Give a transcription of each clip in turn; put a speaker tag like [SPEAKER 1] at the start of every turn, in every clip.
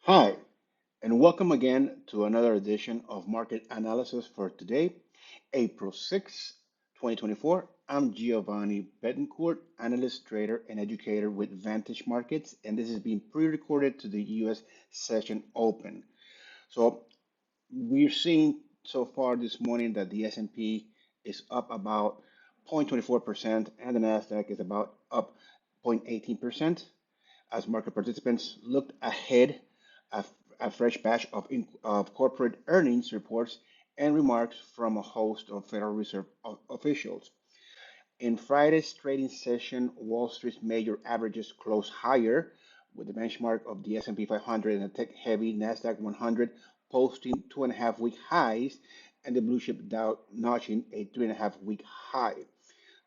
[SPEAKER 1] Hi, and welcome again to another edition of Market Analysis for today, April 6th, 2024. I'm Giovanni Betancourt, analyst, trader, and educator with Vantage Markets, and this is being pre-recorded to the US session open. So we're seeing so far this morning that the S&P is up about 0.24% and the Nasdaq is about up 0.18% as market participants looked ahead at a fresh batch of corporate earnings reports and remarks from a host of Federal Reserve officials. In Friday's trading session, Wall Street's major averages closed higher, with the benchmark of the S&P 500 and the tech-heavy Nasdaq 100 posting 2.5-week highs, and the blue chip Dow notching a 3.5-week high.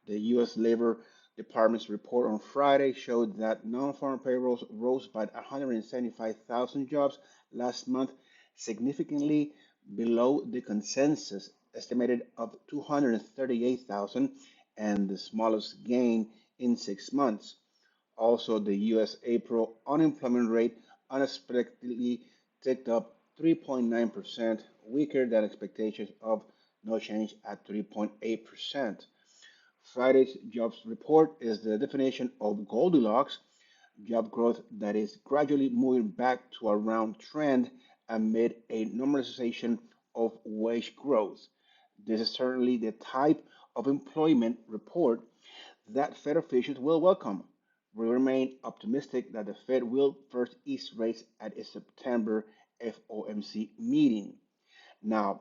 [SPEAKER 1] The U.S. Labor Department's report on Friday showed that non-farm payrolls rose by 175,000 jobs last month, significantly below the consensus estimated of 238,000 and the smallest gain in 6 months. Also, the U.S. April unemployment rate unexpectedly ticked up 3.9%, weaker than expectations of no change at 3.8%. Friday's jobs report is the definition of Goldilocks, job growth that is gradually moving back to a round trend amid a normalization of wage growth. This is certainly the type of employment report that Fed officials will welcome. We remain optimistic that the Fed will first ease rates at its September FOMC meeting. Now,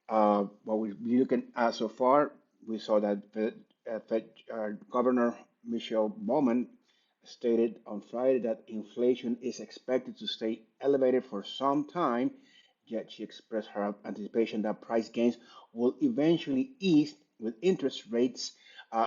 [SPEAKER 1] what we've been looking at so far, we saw that Fed Governor Michelle Bowman stated on Friday that inflation is expected to stay elevated for some time, yet she expressed her anticipation that price gains will eventually ease with interest rates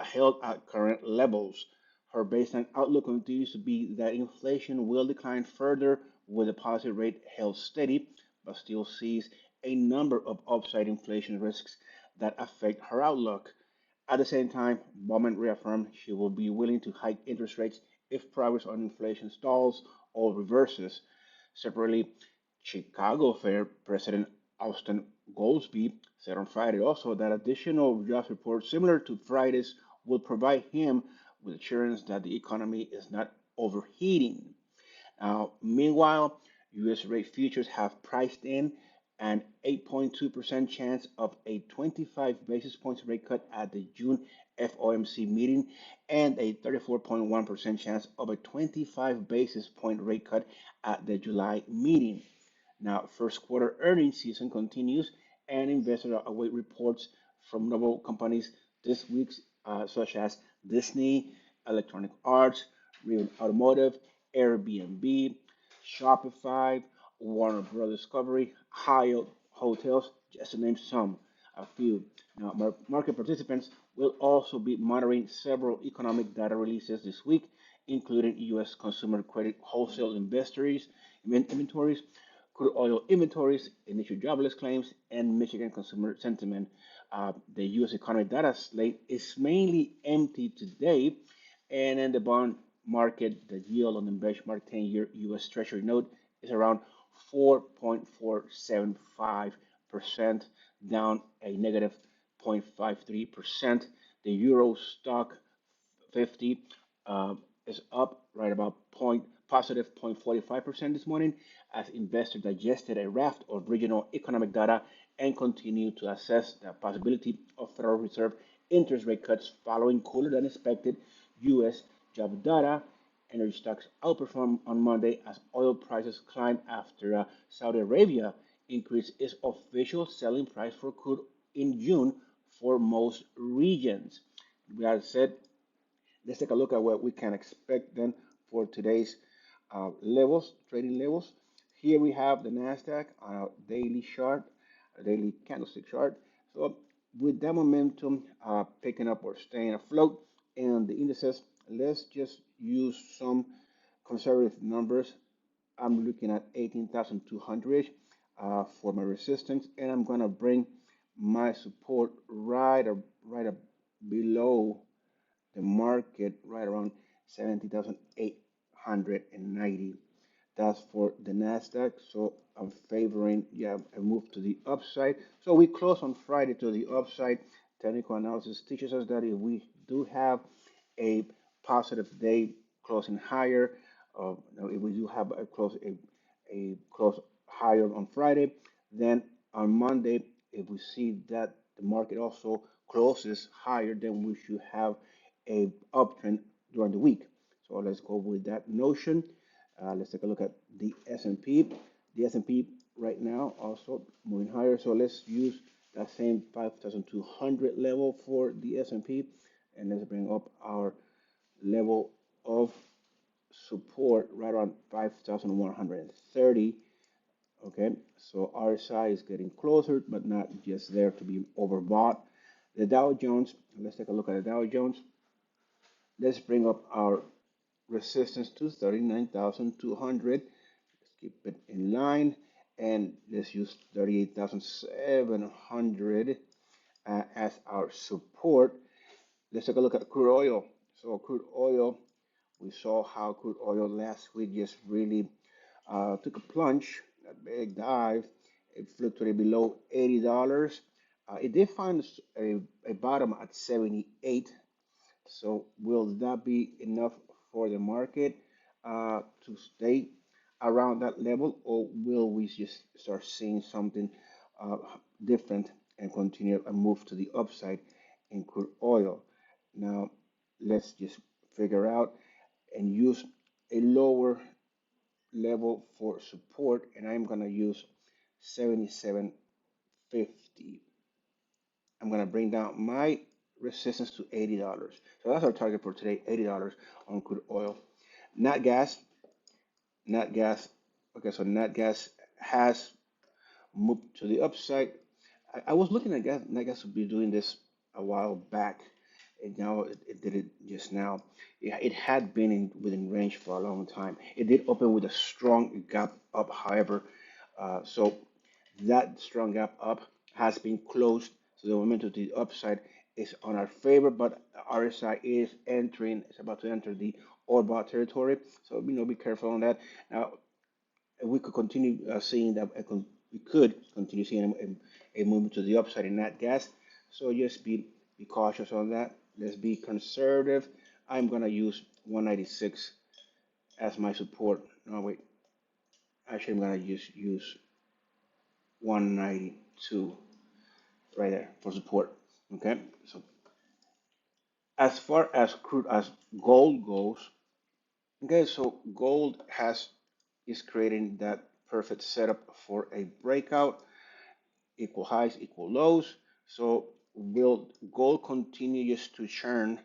[SPEAKER 1] held at current levels. Her baseline outlook continues to be that inflation will decline further with the policy rate held steady, but still sees a number of upside inflation risks that affect her outlook. At the same time, Bowman reaffirmed she will be willing to hike interest rates if progress on inflation stalls or reverses. Separately, Chicago Fair President Austin Goolsbee said on Friday also that additional jobs reports similar to Friday's will provide him with assurance that the economy is not overheating. Meanwhile, U.S. rate futures have priced in an 8.2% chance of a 25 basis points rate cut at the June FOMC meeting and a 34.1% chance of a 25 basis point rate cut at the July meeting. Now, first quarter earnings season continues, and investors await reports from notable companies this week, such as Disney, Electronic Arts, Rivian Automotive, Airbnb, Shopify, Warner Bros. Discovery, Hyatt Hotels, just to name a few. Now, market participants will also be monitoring several economic data releases this week, including U.S. consumer credit wholesale inventories, crude oil inventories, initial jobless claims, and Michigan consumer sentiment. The U.S. economic data slate is mainly empty today, and in the bond market, the yield on the benchmark 10-year U.S. Treasury note is around 4.475%, down a negative 0.53%. The Euro stock 50 is up right about positive 0.45% this morning as investors digested a raft of regional economic data and continue to assess the possibility of Federal Reserve interest rate cuts following cooler than expected U.S. job data. Energy stocks outperformed on Monday as oil prices climbed after Saudi Arabia increased its official selling price for crude in June for most regions. With that said, let's take a look at what we can expect then for today's trading levels. Here we have the Nasdaq on a daily chart, a daily candlestick chart. So with that momentum picking up or staying afloat, and the indices, let's just use some conservative numbers. I'm looking at 18,200 for my resistance, and I'm gonna bring my support right up below the market, right around 70,890. That's for the Nasdaq. So I'm favoring, yeah, a move to the upside. So we close on Friday to the upside. Technical analysis teaches us that if we do have a positive day closing higher, if we do have a close higher on Friday, then on Monday, if we see that the market also closes higher, then we should have a uptrend during the week. So let's go with that notion. Let's take a look at the S&P. The S&P right now also moving higher. So let's use that same 5,200 level for the S&P, and let's bring up our level of support right around 5,130. Okay, so RSI is getting closer, but not just there to be overbought. The Dow Jones, let's take a look at the Dow Jones. Let's bring up our resistance to 39,200. Let's keep it in line, and let's use 38,700 as our support. Let's take a look at crude oil. So crude oil, we saw how crude oil last week just really took a plunge, a big dive. It fluctuated below $80. It did find a bottom at 78. So will that be enough for the market to stay around that level, or will we just start seeing something uh, different and continue a move to the upside in crude oil? Now, let's just figure out and use a lower level for support, and I'm gonna use 77.50. I'm gonna bring down my resistance to $80. So that's our target for today, $80 on crude oil. Nat gas, nat gas. Okay, so nat gas has moved to the upside. I was looking at gas, nat gas would be doing this a while back, and now it did it just now. It had been within range for a long time. It did open with a strong gap up, however, so that strong gap up has been closed. So the momentum to the upside is on our favor, but RSI is entering, it's about to enter the overbought territory. So, be careful on that. Now, we could continue seeing that, we could continue seeing a movement to the upside in that gas. So just be cautious on that. Let's be conservative. I'm gonna use 196 as my support. No, wait. Actually, I'm gonna use 192 right there for support. Okay. So as far as crude as gold goes, okay. So gold is creating that perfect setup for a breakout, equal highs, equal lows. So will gold continue just to churn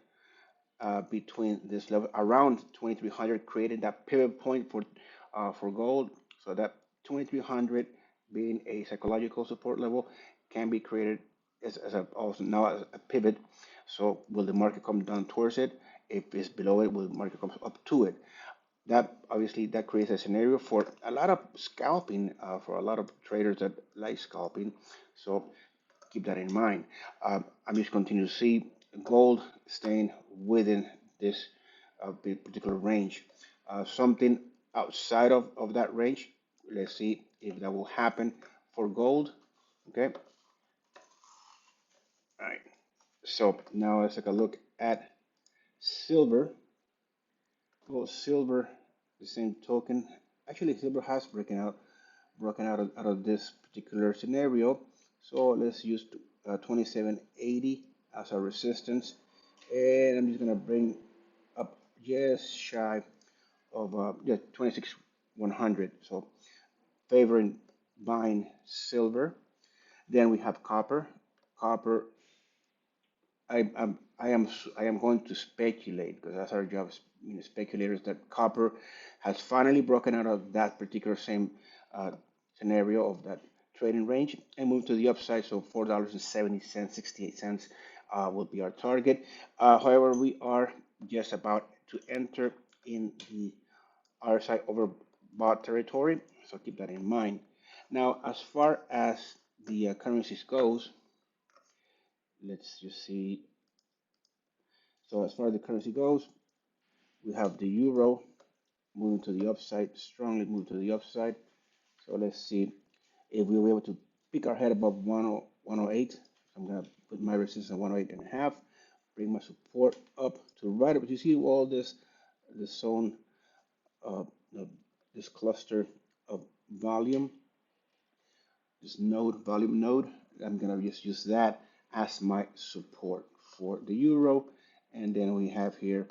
[SPEAKER 1] between this level around 2300, creating that pivot point for gold? So that 2300 being a psychological support level can be created as a also now as a pivot. So will the market come down towards it? If it's below it, will the market come up to it? That obviously that creates a scenario for a lot of scalping, for a lot of traders that like scalping. So keep that in mind. I'm just continue to see gold staying within this particular range. Something outside of that range, let's see if that will happen for gold. Okay, all right. So now let's take a look at silver. Well, silver, the same token. Actually, silver has broken out of this particular scenario. So let's use 2780 as our resistance, and I'm just gonna bring up just shy of yeah, 26,100. So favoring buying silver. Then we have copper. Copper, I am going to speculate because that's our job, speculators, that copper has finally broken out of that particular same uh, scenario of that trading range and moved to the upside. So $4.70, 68 cents will be our target. However, we are just about to enter in the RSI overbought territory, so keep that in mind. Now, as far as the currencies goes, let's just see. So as far as the currency goes, we have the euro. moving to the upside, strongly moving to the upside. So let's see if we were able to pick our head above 108. I'm going to put my resistance at 108 and a half, bring my support up to right up. You see all this zone, uh, this cluster of volume, this node, volume node. I'm going to just use that as my support for the euro. And then we have here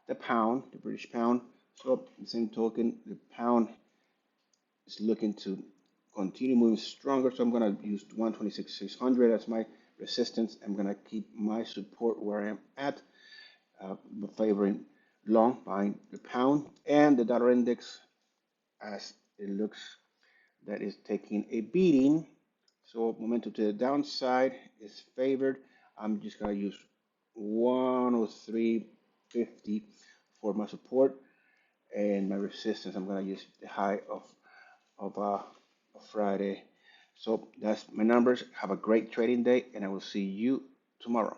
[SPEAKER 1] the pound, the British pound. So the same token, the pound is looking to continue moving stronger. So I'm going to use 126,600 as my resistance. I'm going to keep my support where I am at, favoring long buying the pound and the dollar index as it looks that is taking a beating. So momentum to the downside is favored. I'm just going to use 103.50 for my support and my resistance. I'm going to use the high of Friday. So that's my numbers. Have a great trading day, and I will see you tomorrow.